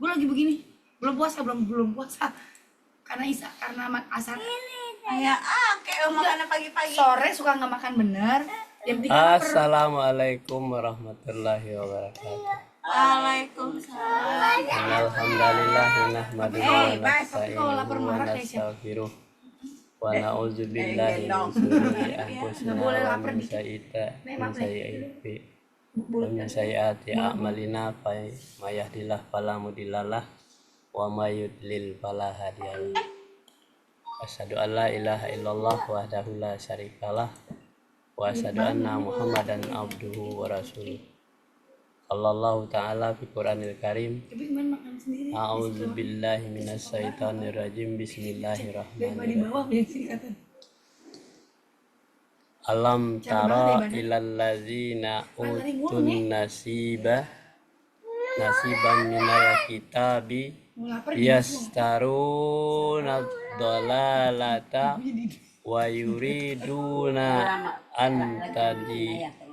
Gue lagi begini, belum puasa karena asar. Kayak makan pagi-pagi. Sore suka nggak makan bener. Jam 3 lapar. Assalamualaikum warahmatullahi wabarakatuh. Waalaikumsalam. Alhamdulillah nahmaduhu wa kalau lapar nasta'inuhu wa marah kayak siapa? nastaghfiruh wa na'udzu billahi min shururi anfusina Nggak boleh wa lapar min dikit. sayyiati a'malina may yahdihillahu fala mudhillalah wa may yudlil fala hadiyalah. Asyhadu an la ilaha illallah wahdahu la syarikalah wa asyhadu anna Muhammadan abduhu wa rasuluh. Sallallahu ta'ala fi Qur'anil Karim. Tapi kemarin makan sendiri. A'udzu billahi minasyaitonir rajim. Daripada di Bismillahirrahmanirrahim. bawah biasa kata. Alam tara ilal ladzina utun nasiban minal kitabi yastaruna dhalalata wa yuriduna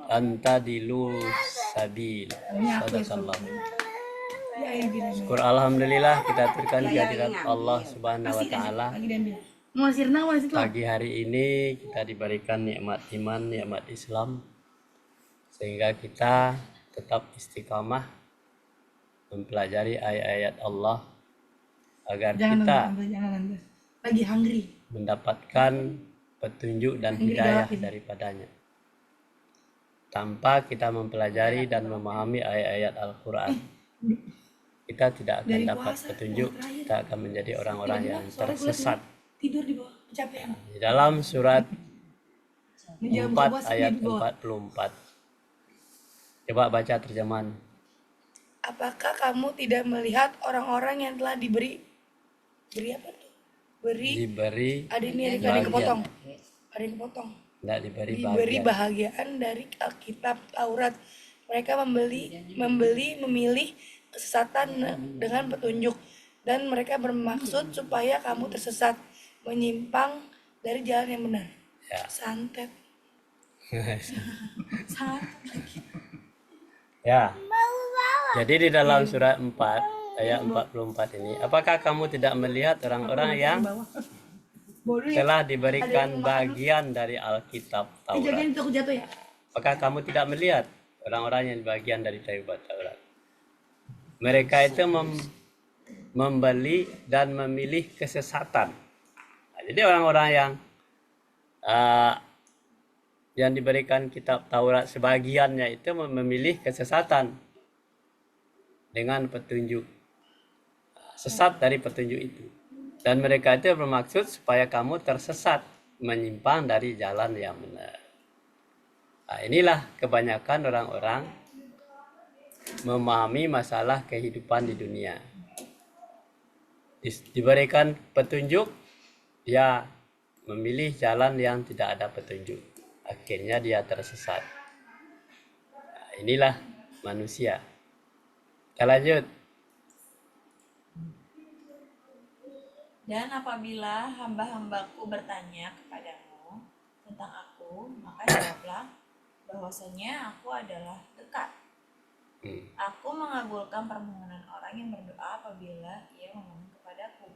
antadilu sabil. Sadaqallah. Syukur alhamdulillah kita aturkan kehadirat Allah Subhanahu wa taala. Pagi hari ini kita diberikan nikmat iman, nikmat Islam, sehingga kita tetap istiqamah mempelajari ayat-ayat Allah agar kita lagi hungry. mendapatkan petunjuk dan hidayah daripadanya. Tanpa kita mempelajari dan memahami ayat-ayat Al-Quran, kita tidak akan dapat petunjuk, kita akan menjadi orang-orang yang tersesat. Tidur di bawah kecapean. Di dalam surat 4 ayat 44. Coba baca terjemahan. Apakah kamu tidak melihat orang-orang yang telah diberi apa tuh? Diberi Ada yang kepotong. Ada yang kepotong. tidak diberi Diberi bahagia. bahagian dari Alkitab Taurat. Mereka memilih kesesatan dengan petunjuk, dan mereka bermaksud supaya kamu tersesat, menyimpang dari jalan yang benar. Ya. Santet. Ya. Jadi di dalam surat 4 ayat 44 ini, apakah kamu tidak melihat orang-orang yang telah diberikan bagian dari Alkitab Taurat? Itu aku jatuh ya. Apakah kamu tidak melihat orang-orang yang bagian dari Taurat? Mereka itu membeli dan memilih kesesatan. Nah, jadi orang-orang yang diberikan kitab Taurat sebagiannya itu memilih kesesatan dengan petunjuk, sesat dari petunjuk itu. Dan mereka itu bermaksud supaya kamu tersesat, menyimpang dari jalan yang benar. Nah, inilah kebanyakan orang-orang memahami masalah kehidupan di dunia. Diberikan petunjuk, dia memilih jalan yang tidak ada petunjuk. Akhirnya dia tersesat. Nah, inilah manusia. Kita lanjut. Dan apabila hamba-hambaku bertanya kepadamu tentang aku, maka jawablah bahwasanya aku adalah dekat. Aku mengabulkan permohonan orang yang berdoa apabila ia memohon kepadaku.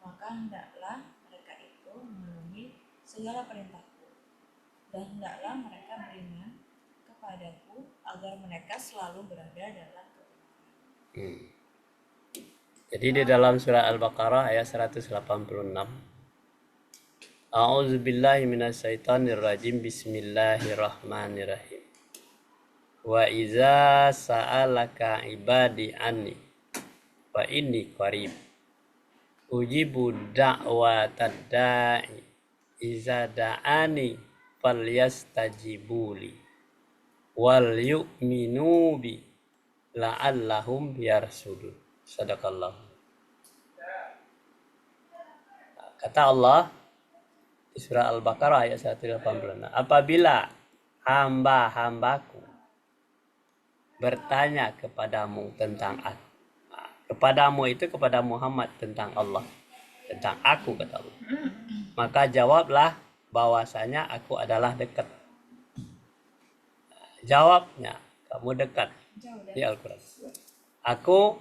Maka hendaklah mereka itu memenuhi segala perintahku, dan hendaklah mereka beriman kepadaku agar mereka selalu berada dalam kebenaran. Jadi di dalam surah Al-Baqarah ayat 186. A'udzubillahi minasyaitonirrajim. Bismillahirrahmanirrahim. Wa iza sa'alaka ibadi anni fa inni qarib ujibu da'watad da'i iza da'ani falyastajibuli wal yu'minu bi la'allahum yarsudun. Sadaqallah. Kata Allah di surah Al-Baqarah ayat 186, apabila hamba-hambaku bertanya kepadamu tentang aku, kepadamu itu kepada Muhammad tentang Allah, tentang aku, kata Allah, maka jawablah bahwasanya aku adalah dekat. Jawabnya, kamu dekat di Al-Quran. Aku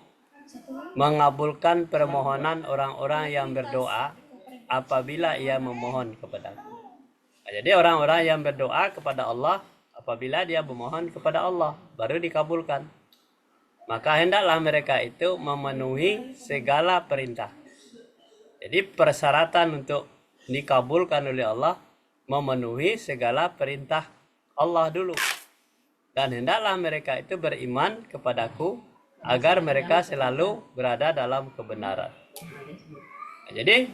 mengabulkan permohonan orang-orang yang berdoa apabila ia memohon kepadaku. Nah, jadi orang-orang yang berdoa kepada Allah apabila dia memohon kepada Allah baru dikabulkan. Maka hendaklah mereka itu memenuhi segala perintah. Jadi persyaratan untuk dikabulkan oleh Allah memenuhi segala perintah Allah dulu. Dan hendaklah mereka itu beriman kepadaku agar mereka selalu berada dalam kebenaran. Nah, jadi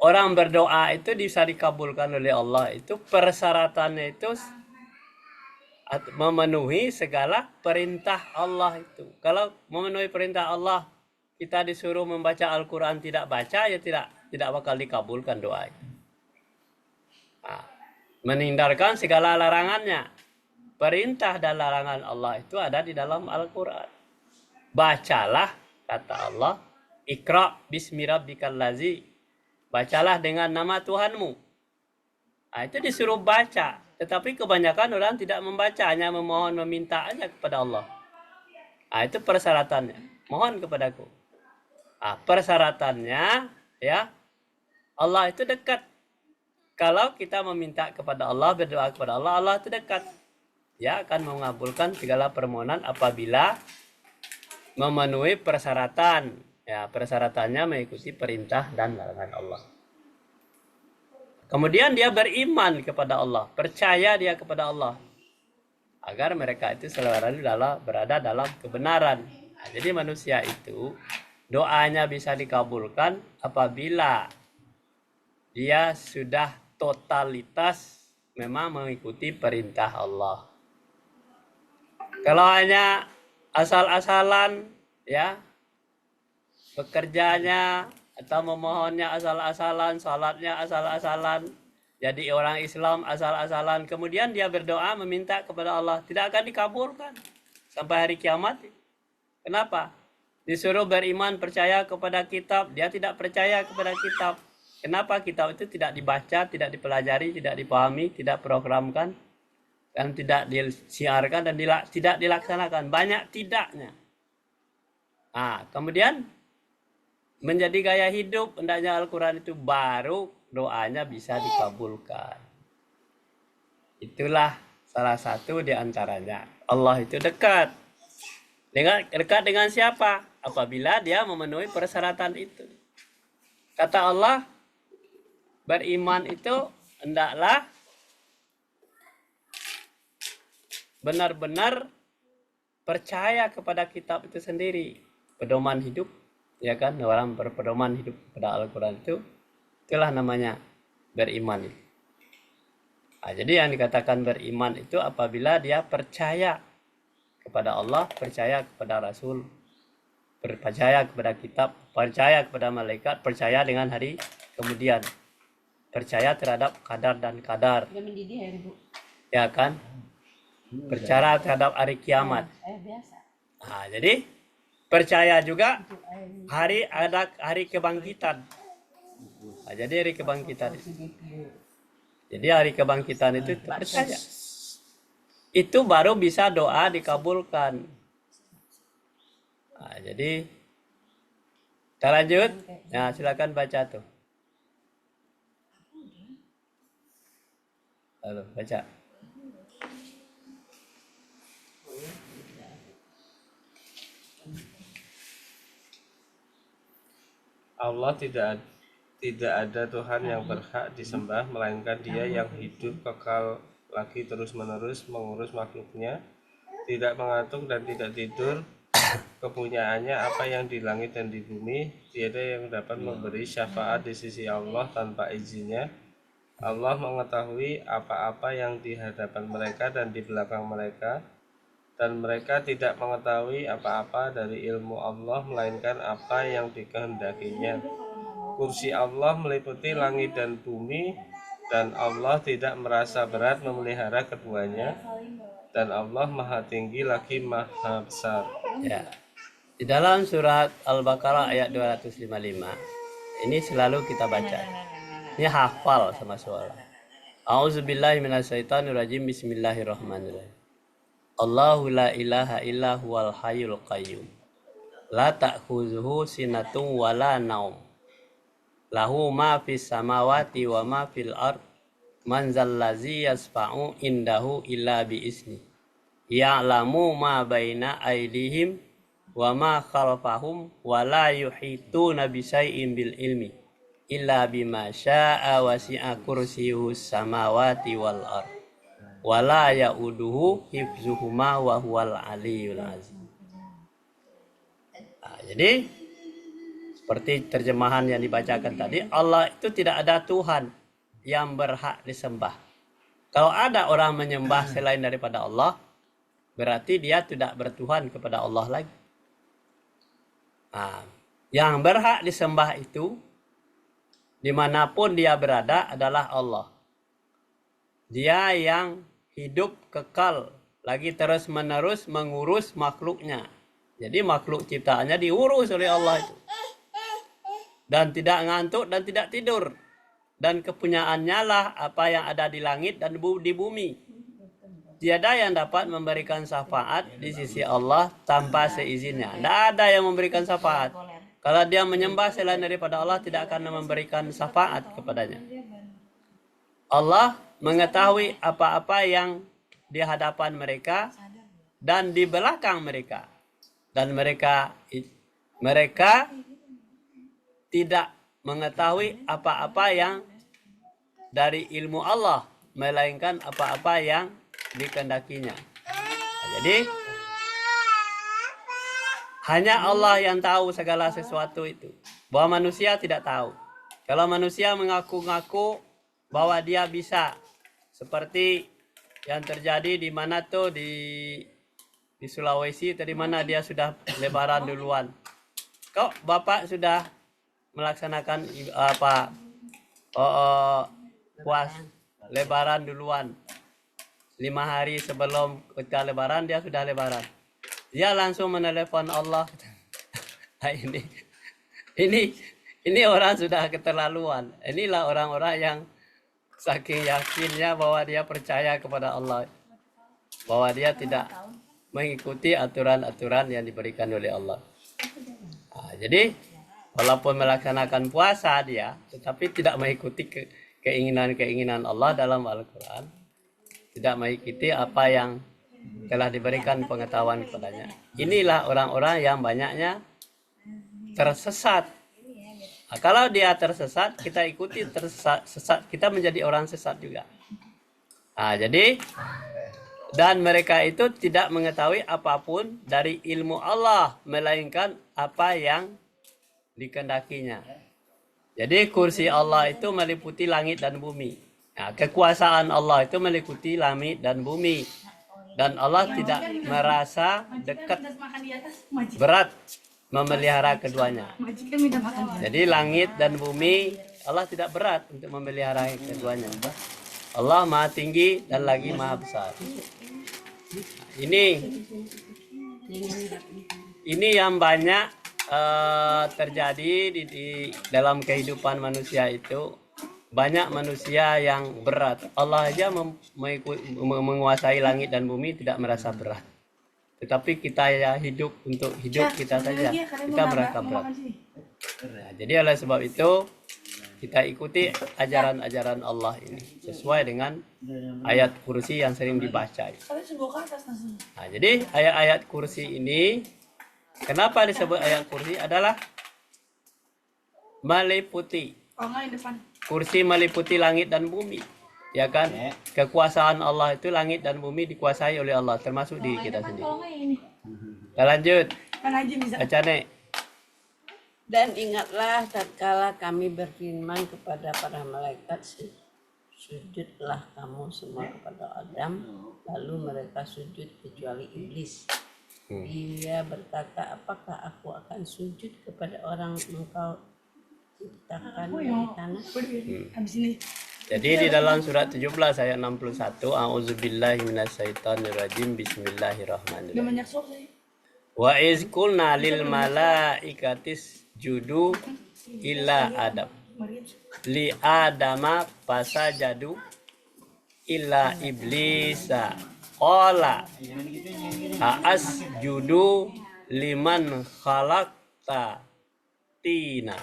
orang berdoa itu bisa dikabulkan oleh Allah itu persyaratannya itu memenuhi segala perintah Allah itu. Kalau memenuhi perintah Allah, kita disuruh membaca Al-Quran tidak baca, ya tidak bakal dikabulkan doa itu. Nah, menghindarkan segala larangannya. Perintah dan larangan Allah itu ada di dalam Al-Quran. Bacalah, kata Allah, Iqra bismi rabbikal ladzi. Bacalah dengan nama Tuhanmu. Nah, itu disuruh baca. Tetapi kebanyakan orang tidak membaca, hanya memohon, meminta aja kepada Allah. Nah, itu persyaratannya. Mohon kepadaku. Nah, persyaratannya, ya, Allah itu dekat. Kalau kita meminta kepada Allah, berdoa kepada Allah, Allah itu dekat. Dia akan mengabulkan segala permohonan apabila memenuhi persyaratan. Ya, persyaratannya mengikuti perintah dan larangan Allah. Kemudian dia beriman kepada Allah, percaya dia kepada Allah, agar mereka itu selalu berada dalam kebenaran. Nah, jadi manusia itu doanya bisa dikabulkan apabila dia sudah totalitas memang mengikuti perintah Allah. Kalau hanya asal-asalan, ya, bekerjanya atau memohonnya asal-asalan, salatnya asal-asalan, jadi orang Islam asal-asalan, kemudian dia berdoa meminta kepada Allah, tidak akan dikabulkan sampai hari kiamat. Kenapa? Disuruh beriman, percaya kepada kitab, dia tidak percaya kepada kitab. Kenapa kitab itu tidak dibaca, tidak dipelajari, tidak dipahami, tidak programkan, dan tidak disiarkan dan tidak dilaksanakan? Banyak tidaknya. Nah, kemudian menjadi gaya hidup, hendaknya Al-Quran itu baru doanya bisa dikabulkan. Itulah salah satu di antaranya. Allah itu dekat. Dekat dengan siapa? Apabila dia memenuhi persyaratan itu. Kata Allah, beriman itu hendaklah benar-benar percaya kepada kitab itu sendiri. Pedoman hidup, ya kan, orang berpedoman hidup pada Al-Quran itulah namanya beriman. Nah, jadi yang dikatakan beriman itu apabila dia percaya kepada Allah, percaya kepada Rasul, percaya kepada kitab, percaya kepada malaikat, percaya dengan hari kemudian, percaya terhadap kadar dan kadar, ya kan, percaya terhadap hari kiamat. Nah, jadi percaya juga ada hari kebangkitan. Nah, jadi hari kebangkitan itu. Jadi hari kebangkitan itu percaya. Itu baru bisa doa dikabulkan. Nah, jadi kita lanjut. Nah, silakan baca tuh. Halo, baca. Allah tidak ada Tuhan yang berhak disembah melainkan Dia yang hidup kekal lagi terus-menerus mengurus makhluknya, tidak mengantuk dan tidak tidur. Kepunyaannya apa yang di langit dan di bumi, tiada yang dapat memberi syafaat di sisi Allah tanpa izinnya. Allah mengetahui apa-apa yang di hadapan mereka dan di belakang mereka, dan mereka tidak mengetahui apa-apa dari ilmu Allah melainkan apa yang dikehendakinya. Kursi Allah meliputi langit dan bumi, dan Allah tidak merasa berat memelihara keduanya, dan Allah maha tinggi lagi maha besar. Ya. Di dalam surat Al-Baqarah ayat 255 ini selalu kita baca. Ini hafal sama suara. A'udzubillahi minasyaitonirrajim. Bismillahirrahmanirrahim. Allahu la ilaha illa huwal hayyul qayyum. la ta'khuzuhu sinatun wala naum. Lahu ma fis samawati wa ma fil ard. Man zallazi yasfa'u indahu illa bi isni. Ya'lamu ma baina aydihim wa ma khalfahum wa la yuhituna bi syai'in bil ilmi illa bima syaa wasi'a kursiyyuhus samawati wal ard. Wa la ya'uduhu hifzuhuma wa huwal aliyyul azim. Nah, jadi seperti terjemahan yang dibacakan tadi, Allah itu tidak ada Tuhan yang berhak disembah. Kalau ada orang menyembah selain daripada Allah, berarti dia tidak bertuhan kepada Allah lagi. Nah, yang berhak disembah itu dimanapun dia berada adalah Allah. Dia yang hidup kekal, lagi terus menerus mengurus makhluknya. Jadi makhluk ciptaannya diurus oleh Allah itu. Dan tidak ngantuk dan tidak tidur. Dan kepunyaannya lah apa yang ada di langit dan di bumi. Tiada yang dapat memberikan syafaat di sisi Allah tanpa seizinnya. Tidak ada yang memberikan syafaat. Kalau dia menyembah selain daripada Allah, tidak akan memberikan syafaat kepadanya. Allah mengetahui apa-apa yang di hadapan mereka dan di belakang mereka. Dan mereka tidak mengetahui apa-apa yang dari ilmu Allah, melainkan apa-apa yang dikehendakinya. Nah, jadi hanya Allah yang tahu segala sesuatu itu, bahwa manusia tidak tahu. Kalau manusia mengaku-ngaku bahwa dia bisa, seperti yang terjadi di mana tuh di Sulawesi, dari mana dia sudah lebaran duluan. Kok Bapak sudah melaksanakan puas lebaran duluan, 5 hari sebelum kita lebaran dia sudah lebaran. Dia langsung menelepon Allah. Nah, ini orang sudah keterlaluan. Inilah orang-orang yang saking yakinnya bahwa dia percaya kepada Allah, bahwa dia tidak mengikuti aturan-aturan yang diberikan oleh Allah. Nah, jadi walaupun melaksanakan puasa dia, tetapi tidak mengikuti keinginan-keinginan Allah dalam Al-Quran. Tidak mengikuti apa yang telah diberikan pengetahuan kepadanya. Inilah orang-orang yang banyaknya tersesat. Nah, kalau dia tersesat, kita ikuti tersesat, kita menjadi orang sesat juga. Nah, jadi, dan mereka itu tidak mengetahui apapun dari ilmu Allah, melainkan apa yang dikehendakinya. Jadi kursi Allah itu meliputi langit dan bumi. Nah, kekuasaan Allah itu meliputi langit dan bumi. Dan Allah tidak merasa dekat, berat memelihara keduanya. Jadi langit dan bumi Allah tidak berat untuk memelihara keduanya. Allah Maha Tinggi dan lagi Maha Besar. Ini yang banyak terjadi di dalam kehidupan manusia itu. Banyak manusia yang berat. Allah aja menguasai langit dan bumi tidak merasa berat. Tetapi kita ya hidup untuk hidup kita saja. Kita merasa berat. Nah, jadi oleh sebab itu kita ikuti ajaran-ajaran Allah ini sesuai dengan ayat kursi yang sering dibaca. Nah, jadi ayat-ayat kursi ini kenapa disebut ayat kursi adalah meliputi. Kursi meliputi langit dan bumi, ya kan? Kekuasaan Allah itu langit dan bumi dikuasai oleh Allah, termasuk diri kita sendiri. Kita lanjut. Baca nih. Dan ingatlah tatkala kami berfirman kepada para malaikat, sujudlah kamu semua kepada Adam, lalu mereka sujud kecuali iblis. Dia berkata, apakah aku akan sujud kepada orang engkau ciptakan dari tanah? Jadi di dalam surat 17 ayat 61, a'udzubillahi minasyaitonirrajim, bismillahirrahmanirrahim. Wa iz qulna lil malaikatis judu illa adam li adama fasajadu illa iblisa qala asjudu liman khalaqta tina.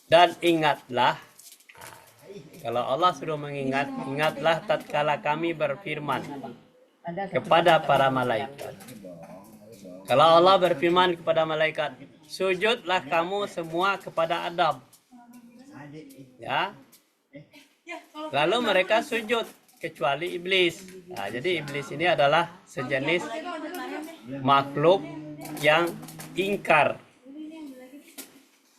Dan ingatlah, kalau Allah suruh mengingat, ingatlah tatkala kami berfirman kepada para malaikat. Kalau Allah berfirman kepada malaikat, sujudlah kamu semua kepada Adam. Ya. Lalu mereka sujud kecuali iblis. Nah, jadi iblis ini adalah sejenis makhluk yang ingkar.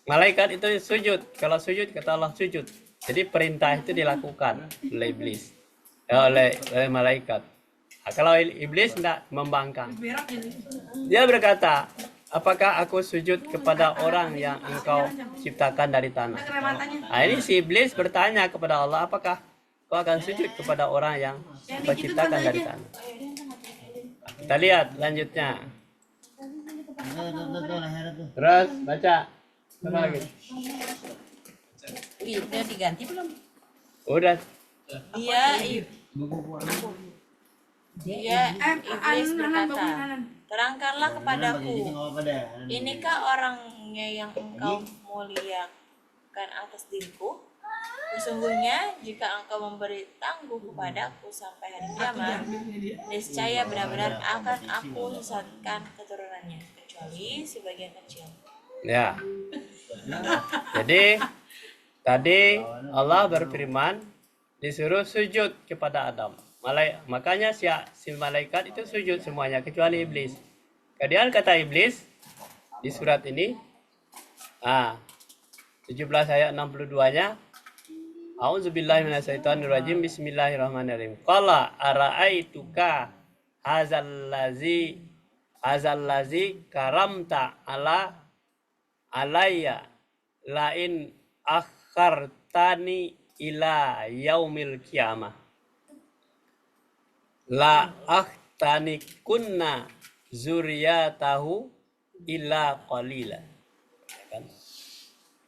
Malaikat itu sujud. Kalau sujud kata Allah sujud. Jadi perintah itu dilakukan oleh iblis, oleh malaikat. Nah, kalau iblis tidak membangkang, dia berkata, apakah aku sujud kepada orang yang engkau ciptakan dari tanah? Nah, ini si iblis bertanya kepada Allah, apakah kau akan sujud kepada orang yang kau ciptakan dari tanah? Kita lihat lanjutnya. Terus baca. Apa lagi? Udah diganti belum? Udah. Dia iblis berkata, terangkanlah kepadaku, inikah orangnya yang engkau muliakan atas diriku? Sesungguhnya jika engkau memberi tangguh kepadaku sampai hari kiamat, niscaya benar-benar akan aku sesatkan keturunannya, kecuali sebagian kecil. Ya. Jadi tadi Allah berfirman disuruh sujud kepada Adam. Makanya si malaikat itu sujud semuanya kecuali iblis. Kemudian kata iblis di surat ini 17 ayat 62-nya, A'udzubillahi minasyaitonirrajim, bismillahirrahmanirrahim. Qala ara'aituka hazallazi karamta alayya lain akhartani ila yaumil kiamah la akhtani kunna zuriyatahu illa qalila.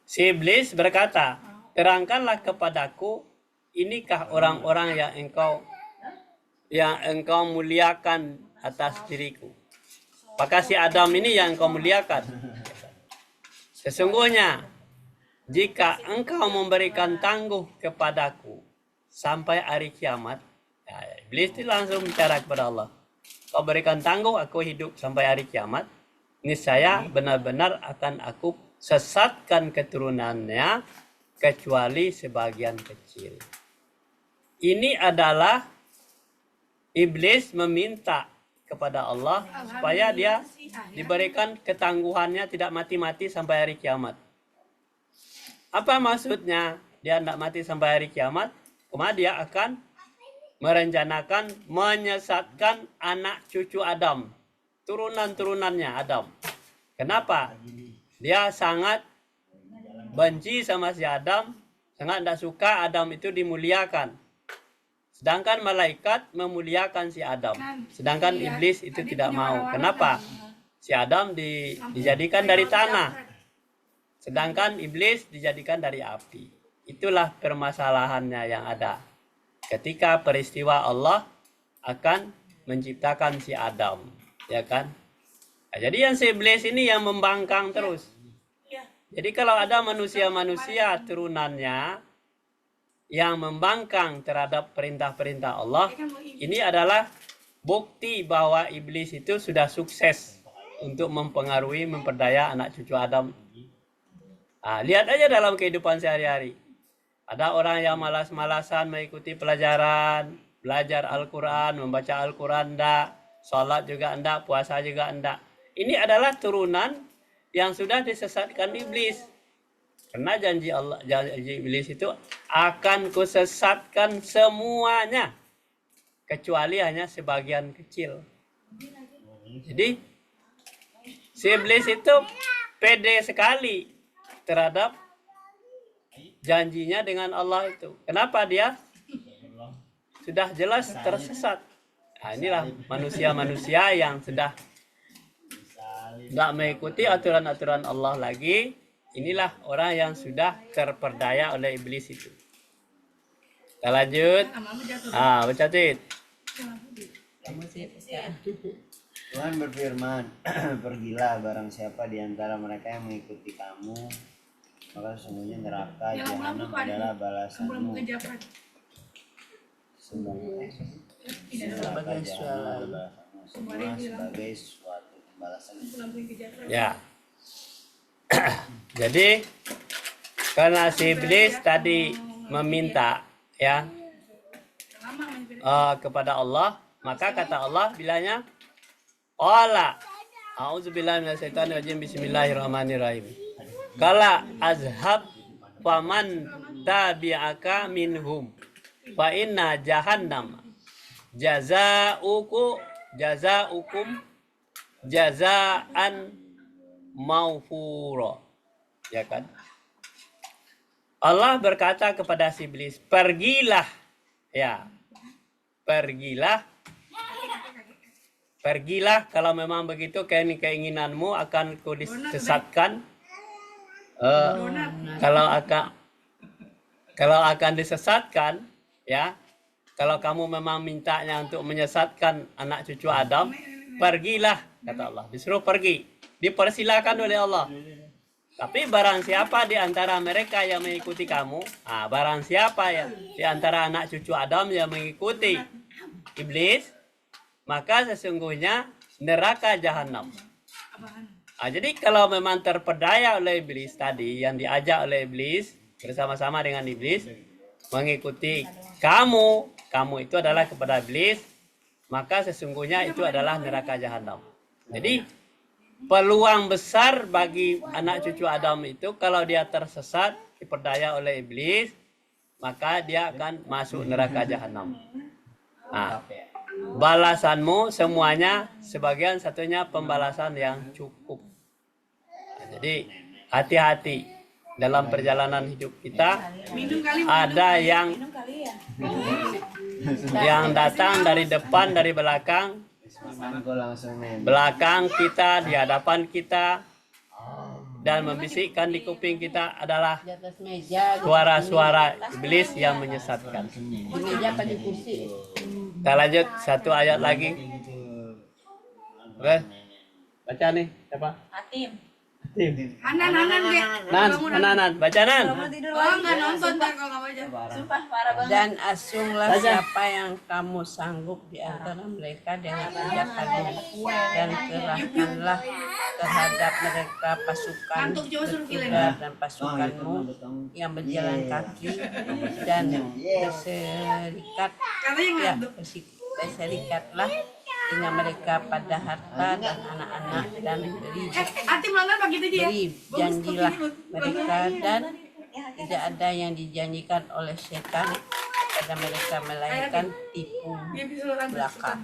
Si iblis berkata, terangkanlah kepadaku, inikah orang-orang yang engkau muliakan atas diriku? Apakah si Adam ini yang engkau muliakan? Sesungguhnya jika engkau memberikan tangguh kepadaku sampai hari kiamat, ya, iblis itu langsung bicara kepada Allah. Kau berikan tangguh, aku hidup sampai hari kiamat, niscaya benar-benar akan aku sesatkan keturunannya kecuali sebagian kecil. Ini adalah iblis meminta kepada Allah supaya dia diberikan ketangguhannya tidak mati-mati sampai hari kiamat. Apa maksudnya dia tidak mati sampai hari kiamat? Kemudian dia akan merencanakan menyesatkan anak cucu Adam, turunan-turunannya Adam. Kenapa? Dia sangat benci sama si Adam, sangat tidak suka Adam itu dimuliakan. Sedangkan malaikat memuliakan si Adam. Sedangkan iblis itu tidak mau. Kenapa? Si Adam dijadikan dari tanah. Sedangkan iblis dijadikan dari api. Itulah permasalahannya yang ada. Ketika peristiwa Allah akan menciptakan si Adam. Ya kan? Nah, jadi yang si iblis ini yang membangkang terus. Jadi kalau ada manusia-manusia turunannya yang membangkang terhadap perintah-perintah Allah, ini adalah bukti bahwa iblis itu sudah sukses untuk mempengaruhi, memperdaya anak cucu Adam. Nah, lihat aja dalam kehidupan sehari-hari. Ada orang yang malas-malasan mengikuti pelajaran, belajar Al-Quran, membaca Al-Quran enggak, sholat juga enggak, puasa juga enggak. Ini adalah turunan yang sudah disesatkan iblis. Karena janji iblis itu akan kusesatkan semuanya kecuali hanya sebagian kecil. Jadi si iblis itu pede sekali terhadap janjinya dengan Allah itu. Kenapa dia sudah jelas tersesat? Nah, inilah manusia-manusia yang sudah tidak mengikuti aturan-aturan Allah lagi. Inilah orang yang sudah terperdaya oleh iblis itu. Kita lanjut. Baca Tit. Kamu sih Tuhan berfirman, pergilah barang siapa di antara mereka yang mengikuti kamu, maka sesungguhnya neraka jahanam adalah balasanmu. Sebagai suara. Semua sebagai suatu pembalasan. Ya. Jadi karena si iblis tadi meminta ya kepada Allah, maka kata Allah bilangnya qala a'udzubillahi minasyaitonirrajim bismillahirrahmanirrahim. Kala azhab faman tabi'aka minhum fa inna jahannam jazaukum jazaan maufura. Ya kan? Allah berkata kepada si iblis, pergilah ya. Pergilah kalau memang begitu keinginanmu akan ku disesatkan. Kalau akan disesatkan ya, kalau kamu memang mintanya untuk menyesatkan anak cucu Adam, pergilah kata Allah, disuruh pergi, dipersilakan oleh Allah. Tapi barang siapa di antara mereka yang mengikuti kamu, barang siapa ya di antara anak cucu Adam yang mengikuti iblis, maka sesungguhnya neraka jahanam. Jadi kalau memang terpedaya oleh iblis tadi, yang diajak oleh iblis bersama-sama dengan iblis mengikuti kamu itu adalah kepada iblis, maka sesungguhnya itu adalah neraka jahanam. Jadi peluang besar bagi anak cucu Adam itu kalau dia tersesat, diperdaya oleh iblis, maka dia akan masuk neraka jahanam. Balasanmu semuanya sebagian satunya pembalasan yang cukup. Jadi hati-hati dalam perjalanan hidup kita. Ada yang datang dari depan, dari belakang. Belakang kita, di hadapan kita, dan membisikkan di kuping kita adalah Di atas meja. suara-suara iblis yang menyesatkan. Di meja apa di kursi? Kita lanjut satu ayat lagi. Oke. Baca nih, siapa? Hatim. Hanan, baca Nan. Sumpah parah banget. Dan asunglah siapa yang kamu sanggup di antara mereka dengan ajakanmu, dan kerahkanlah terhadap mereka pasukan berkuda dan pasukanmu yang berjalan kaki dan berserikatlah dengan mereka pada harta dan anak-anak, dan beri janjilah mereka, dan tidak ada yang dijanjikan oleh setan pada mereka melainkan tipuan belaka.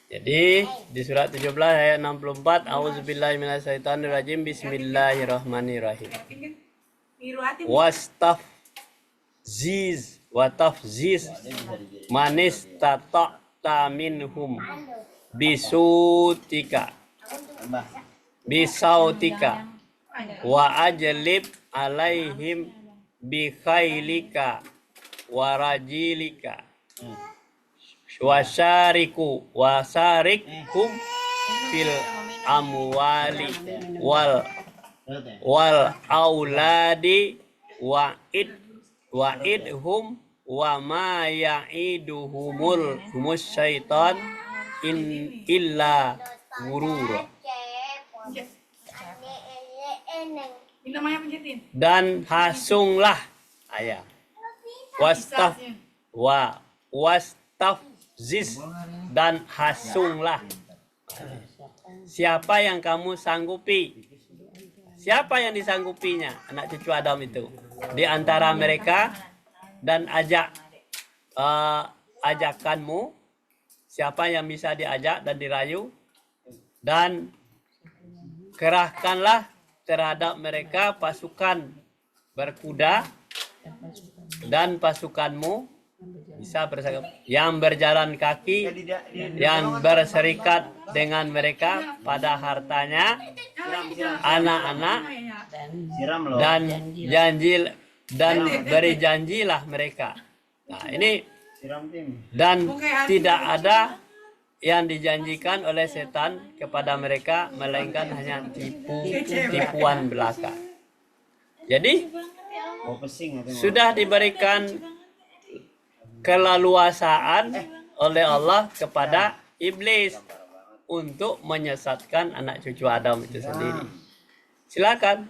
Jadi di surat 17 ayat 64, auzubillahi minasyaitonirrajim, bismillahirrahmanirrahim. Watafziz manistata minhum bisautika wa ajlib alaihim bikhailika warajilika wasarikhum fil amwali wal auladi wa'idhum wa ma ya'iduhumul syaitan illa gurura. Dan hasunglah wastafziz dan hasunglah siapa yang kamu sanggupi. Siapa yang disanggupinya? Anak cucu Adam itu di antara mereka, dan ajakanmu, siapa yang bisa diajak dan dirayu, dan kerahkanlah terhadap mereka pasukan berkuda dan pasukanmu bisa yang berjalan kaki, yang berserikat dengan mereka pada hartanya, anak-anak, dan beri janjilah mereka. Nah ini, dan tidak ada yang dijanjikan oleh setan kepada mereka, melainkan hanya tipuan belaka. Jadi Oh, pesing itu. sudah diberikan keleluasaan oleh Allah kepada iblis untuk menyesatkan anak cucu Adam itu sendiri. Silakan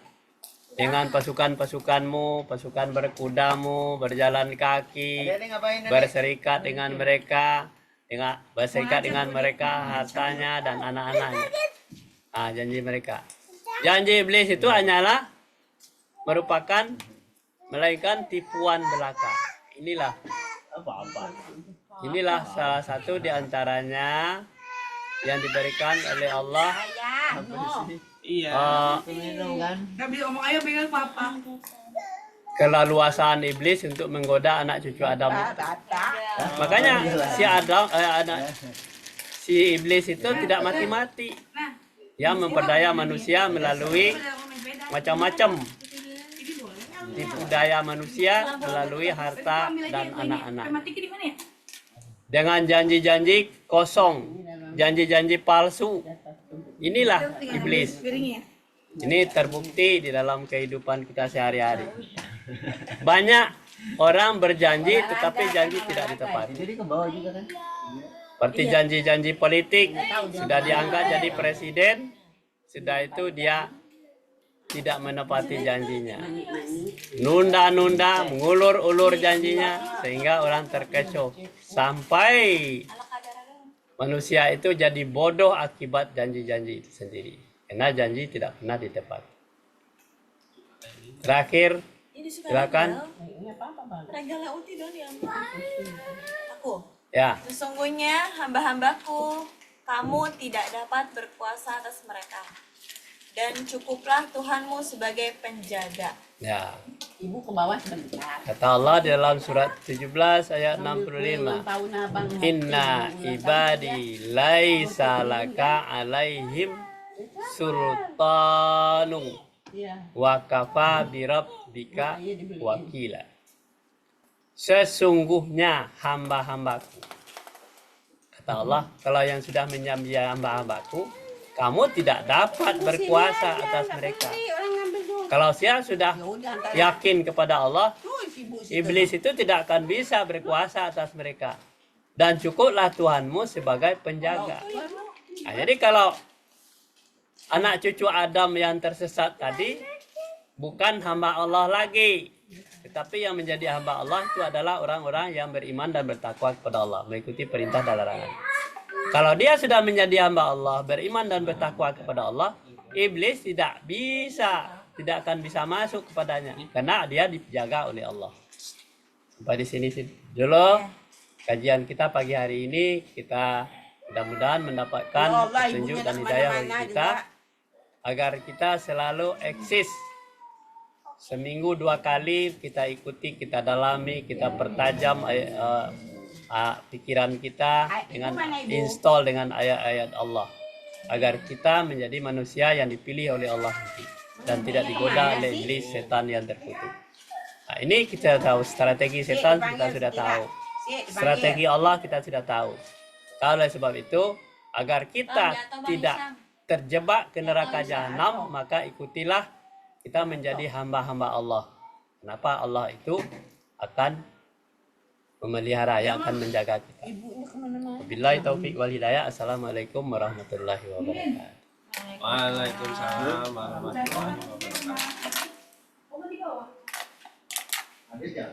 dengan pasukan-pasukanmu, pasukan berkudamu, berjalan kaki, Adek ngapain, Adek? berserikat dengan mereka, hartanya dan anak-anaknya. Janji mereka. Janji iblis itu hanyalah merupakan melainkan tipuan belaka. Inilah salah satu di antaranya yang diberikan oleh Allah. Keleluasaan iblis untuk menggoda anak cucu Adam. Makanya si iblis itu tidak mati-mati. Dia memperdaya manusia melalui macam-macam tipu daya manusia melalui harta dan anak-anak. Dengan janji-janji kosong, janji-janji palsu. Inilah iblis. Ini terbukti di dalam kehidupan kita sehari-hari. Banyak orang berjanji tetapi janji tidak ditepati. Jadi ke bawah juga kan? Seperti janji-janji politik, sudah diangkat jadi presiden, sudah itu dia tidak menepati janjinya. Nunda-nunda, mengulur-ulur janjinya sehingga orang terkecoh. Sampai manusia itu jadi bodoh akibat janji-janji itu sendiri. Karena janji tidak pernah ditepati. Terakhir, silakan. Aku. Ya, Sesungguhnya hamba-hambaku, kamu tidak dapat berkuasa atas mereka. Dan cukuplah Tuhanmu sebagai penjaga. ya. Ibu ke bawah sebentar. Kata Allah di dalam surat 17 ayat 65. Tahun abang Inna ibadi laisa laka alaihim sultanun wa kafa birabbika wakila. Sesungguhnya hamba-hambaku. Kata Allah, kalau yang sudah menjadi hamba-hambaku, kamu tidak dapat berkuasa atas mereka. Kalau dia sudah yakin kepada Allah, iblis itu tidak akan bisa berkuasa atas mereka. Dan cukuplah Tuhanmu sebagai penjaga. Nah, jadi kalau anak cucu Adam yang tersesat tadi bukan hamba Allah lagi, tetapi yang menjadi hamba Allah itu adalah orang-orang yang beriman dan bertakwa kepada Allah, mengikuti perintah dan larangan. Kalau dia sudah menjadi hamba Allah, beriman dan bertakwa kepada Allah, iblis tidak akan bisa masuk kepadanya karena dia dijaga oleh Allah. Sampai di sini dulu kajian kita pagi hari ini. Kita mudah-mudahan mendapatkan petunjuk dan hidayah bagi kita agar kita selalu eksis. Seminggu 2 kali kita ikuti, kita dalami, kita pertajam pikiran kita dengan install dengan ayat-ayat Allah agar kita menjadi manusia yang dipilih oleh Allah dan tidak digoda oleh iblis setan yang terkutuk. Nah, ini kita tahu strategi setan, kita sudah tahu. Strategi Allah kita sudah tahu. Oleh sebab itu, agar kita tidak terjebak ke neraka jahanam, maka ikutilah kita menjadi hamba-hamba Allah. Kenapa? Allah itu akan memelihara, yang akan menjaga kita. Wabillahi taufiq wal hidayah. Assalamualaikum warahmatullahi wabarakatuh. Waalaikumsalam warahmatullahi wabarakatuh.